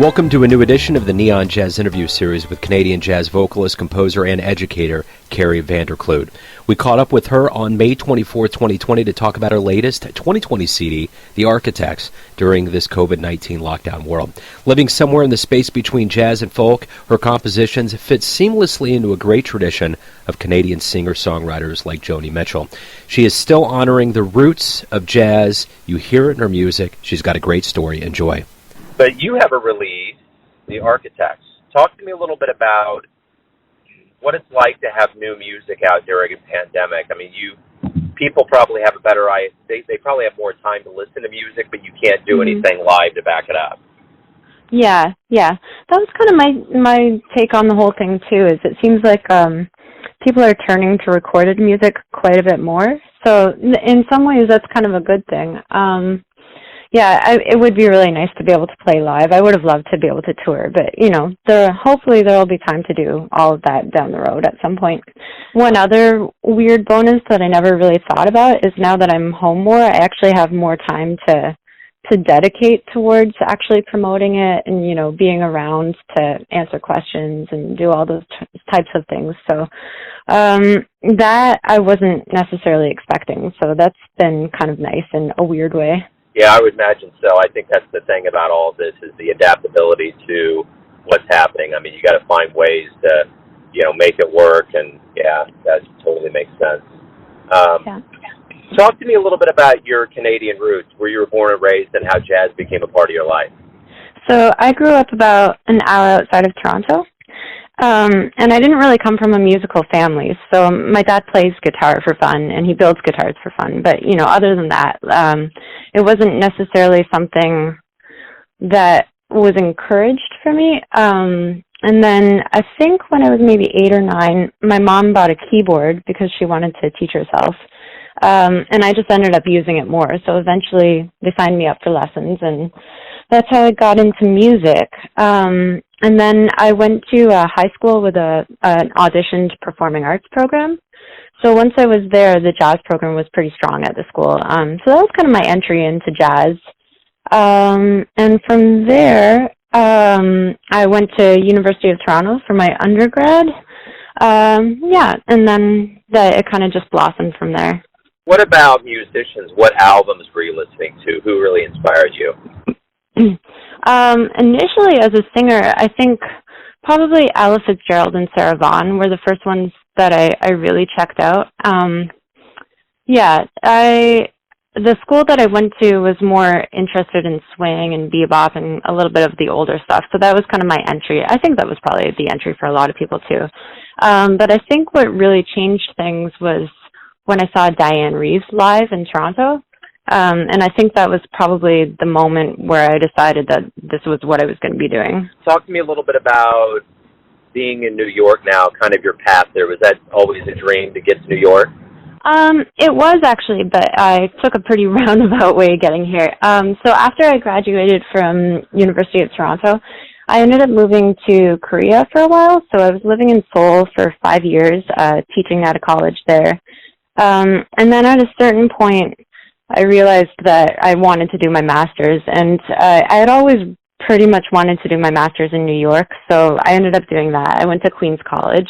Welcome to a new edition of the Neon Jazz interview series with Canadian Jazz Vocalist, composer, and educator Kari Kloot. We caught up with her on May 24, 2020 to talk about her latest 2020 CD, The Architects, during this COVID-19 lockdown world. Living somewhere in the space between jazz and folk, her compositions fit seamlessly into a great tradition of Canadian singer-songwriters like Joni Mitchell. She is still honoring the roots of jazz. You hear it in her music. She's got a great story. Enjoy. But you have a release, The Architects. Talk to me a little bit about what it's like to have new music out during a pandemic. I mean, people probably have a better idea. They probably have more time to listen to music, but you can't do anything live to back it up. Yeah. That was kind of my take on the whole thing, too, is it seems like people are turning to recorded music quite a bit more. So in some ways, that's kind of a good thing. It would be really nice to be able to play live. I would have loved to be able to tour, but, hopefully there will be time to do all of that down the road at some point. One other weird bonus that I never really thought about is now that I'm home more, I actually have more time to dedicate towards actually promoting it and, being around to answer questions and do all those types of things. So that I wasn't necessarily expecting. So that's been kind of nice in a weird way. Yeah, I would imagine so. I think that's the thing about all of this is the adaptability to what's happening. I mean, you got to find ways to, make it work, and that totally makes sense. Talk to me a little bit about your Canadian roots, where you were born and raised, and how jazz became a part of your life. So I grew up about an hour outside of Toronto. And I didn't really come from a musical family. So my dad plays guitar for fun, and he builds guitars for fun. But, other than that, it wasn't necessarily something that was encouraged for me. And then I think when I was maybe 8 or 9, my mom bought a keyboard because she wanted to teach herself. And I just ended up using it more. So eventually they signed me up for lessons, and that's how I got into music. And then I went to high school with an auditioned performing arts program. So once I was there, the jazz program was pretty strong at the school. So that was kind of my entry into jazz. And from there, I went to University of Toronto for my undergrad. And then it kind of just blossomed from there. What about musicians? What albums were you listening to? Who really inspired you? Initially, as a singer, I think probably Ella Fitzgerald and Sarah Vaughan were the first ones that I really checked out. The school that I went to was more interested in swing and bebop and a little bit of the older stuff, so that was kind of my entry. I think that was probably the entry for a lot of people, too. But I think what really changed things was when I saw Diane Reeves live in Toronto. And I think that was probably the moment where I decided that this was what I was going to be doing. Talk to me a little bit about being in New York now, kind of your path there. Was that always a dream to get to New York? It was actually, but I took a pretty roundabout way getting here. So after I graduated from University of Toronto, I ended up moving to Korea for a while. So I was living in Seoul for 5 years, teaching at a college there. And then at a certain point, I realized that I wanted to do my master's, and I had always pretty much wanted to do my master's in New York, so I ended up doing that. I went to Queens College,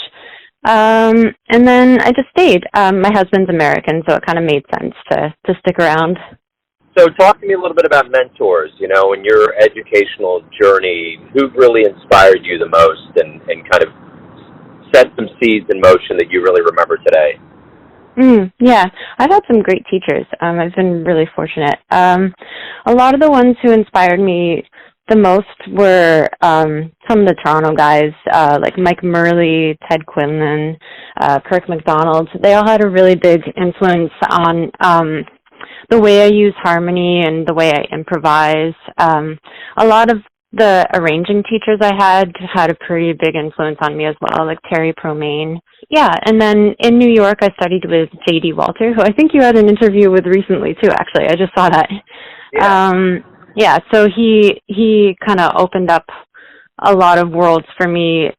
and then I just stayed. My husband's American, so it kind of made sense to stick around. So talk to me a little bit about mentors, in your educational journey. Who really inspired you the most and kind of set some seeds in motion that you really remember today? I've had some great teachers. I've been really fortunate. A lot of the ones who inspired me the most were some of the Toronto guys, like Mike Murley, Ted Quinlan, Kirk McDonald. They all had a really big influence on the way I use harmony and the way I improvise. A lot of the arranging teachers I had a pretty big influence on me as well, like Terry Promain. And then in New York, I studied with J.D. Walter, who I think you had an interview with recently, too, actually. I just saw that. So he kind of opened up a lot of worlds for me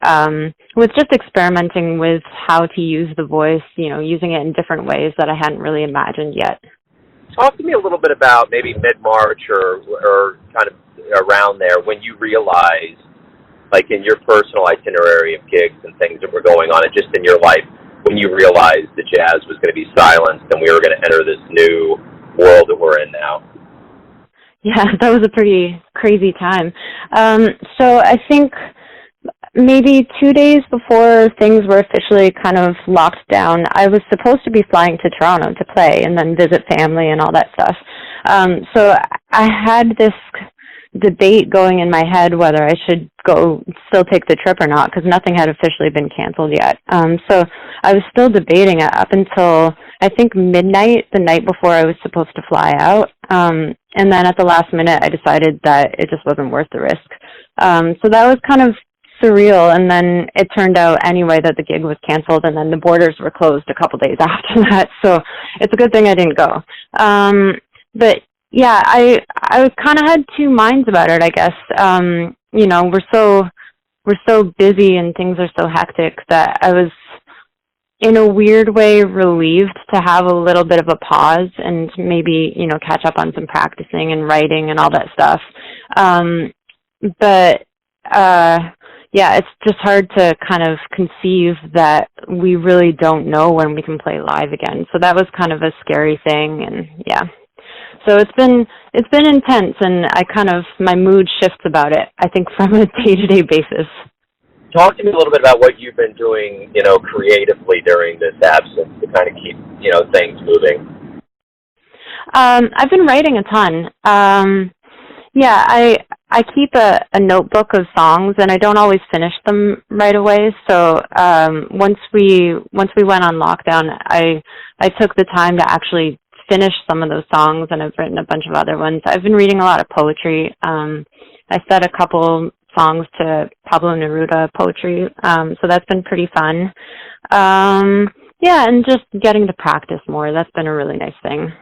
with just experimenting with how to use the voice, using it in different ways that I hadn't really imagined yet. Talk to me a little bit about maybe mid-March or kind of around there when you realized, like in your personal itinerary of gigs and things that were going on, and just in your life, when you realized that jazz was going to be silenced and we were going to enter this new world that we're in now? Yeah, that was a pretty crazy time. So I think maybe 2 days before things were officially kind of locked down, I was supposed to be flying to Toronto to play and then visit family and all that stuff. So I had this debate going in my head whether I should still take the trip or not, because nothing had officially been canceled yet. So I was still debating it up until I think midnight the night before I was supposed to fly out. And then at the last minute I decided that it just wasn't worth the risk. So that was kind of surreal, and then it turned out anyway that the gig was canceled, and then the borders were closed a couple days after that, so it's a good thing I didn't go. But yeah, I kind of had two minds about it, I guess. You know, we're so busy and things are so hectic that I was in a weird way relieved to have a little bit of a pause and maybe, you know, catch up on some practicing and writing and all that stuff. Yeah, it's just hard to kind of conceive that we really don't know when we can play live again. So that was kind of a scary thing, and yeah. So it's been intense, and my mood shifts about it, I think, from a day-to-day basis. Talk to me a little bit about what you've been doing, you know, creatively during this absence to kind of keep, you know, things moving. I've been writing a ton. Yeah, I keep a notebook of songs, and I don't always finish them right away. So once we went on lockdown, I took the time to actually finish some of those songs, and I've written a bunch of other ones. I've been reading a lot of poetry. I set a couple songs to Pablo Neruda poetry, so that's been pretty fun. Yeah, and just getting to practice more, that's been a really nice thing.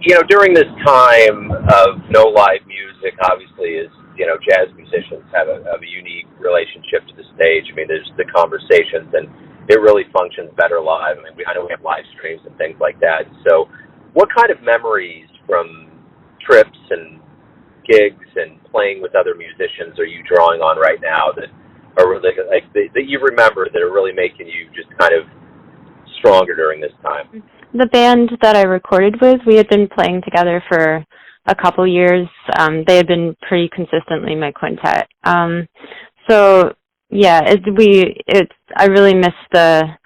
You know, during this time of no live music, obviously, you know, jazz musicians have a unique relationship to the stage. I mean, there's the conversations, and it really functions better live. I mean, I know we have live streams and things like that. So what kind of memories from trips and gigs and playing with other musicians are you drawing on right now that are really, like, that you remember that are really making you just kind of stronger during this time? The band that I recorded with, we had been playing together for a couple years. They had been pretty consistently my quintet. So yeah, I really miss the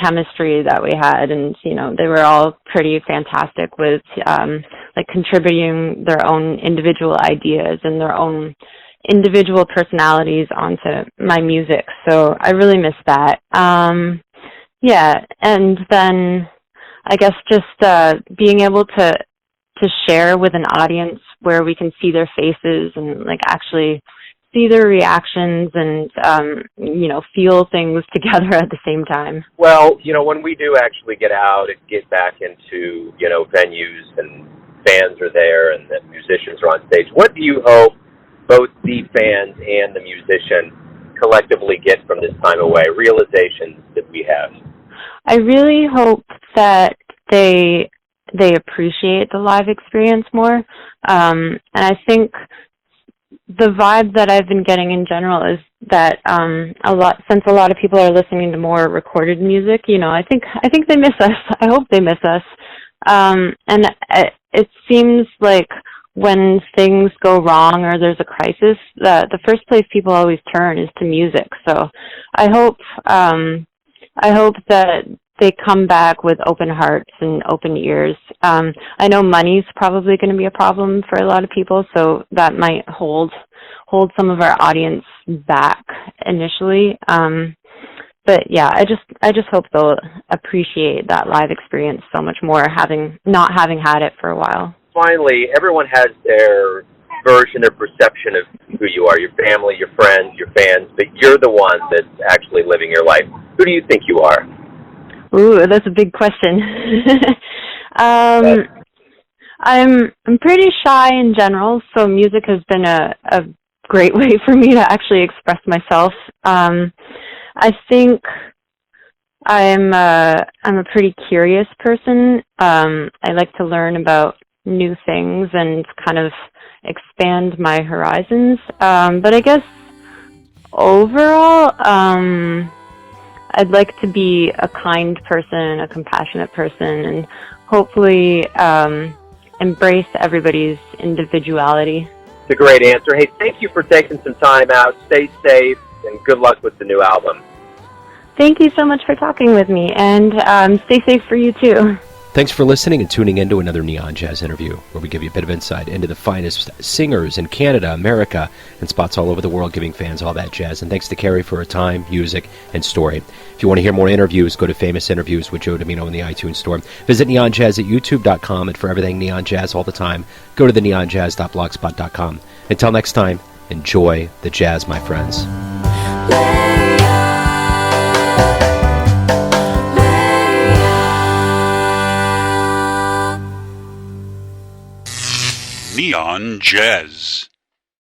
chemistry that we had, and you know, they were all pretty fantastic with like contributing their own individual ideas and their own individual personalities onto my music. So I really miss that. Yeah, and then I guess just being able to share with an audience where we can see their faces and like actually see their reactions and you know, feel things together at the same time. Well, you know, when we do actually get out and get back into, you know, venues and fans are there and the musicians are on stage, what do you hope both the fans and the musician collectively get from this time away, realizations that we have? I really hope that they appreciate the live experience more. And I think the vibe that I've been getting in general is that since a lot of people are listening to more recorded music, you know, I think they miss us. I hope they miss us. And it seems like when things go wrong or there's a crisis, the first place people always turn is to music. So I hope that they come back with open hearts and open ears. I know money's probably going to be a problem for a lot of people, so that might hold some of our audience back initially. But yeah, I just hope they'll appreciate that live experience so much more, not having had it for a while. Finally, everyone has their version or perception of who you are, your family, your friends, your fans, but you're the one that's actually living your life. Who do you think you are? Ooh, that's a big question. I'm pretty shy in general, so music has been a great way for me to actually express myself. I think I'm a pretty curious person. I like to learn about new things and kind of expand my horizons. But I guess overall, I'd like to be a kind person, a compassionate person, and hopefully embrace everybody's individuality. It's a great answer. Hey, thank you for taking some time out. Stay safe, and good luck with the new album. Thank you so much for talking with me, and stay safe for you too. Thanks for listening and tuning in to another Neon Jazz interview, where we give you a bit of insight into the finest singers in Canada, America, and spots all over the world, giving fans all that jazz. And thanks to Kari for her time, music, and story. If you want to hear more interviews, go to Famous Interviews with Joe Domino in the iTunes Store. Visit neonjazz at youtube.com, and for everything Neon Jazz all the time, go to the neonjazz.blogspot.com. Until next time, enjoy the jazz, my friends. Neon Jazz.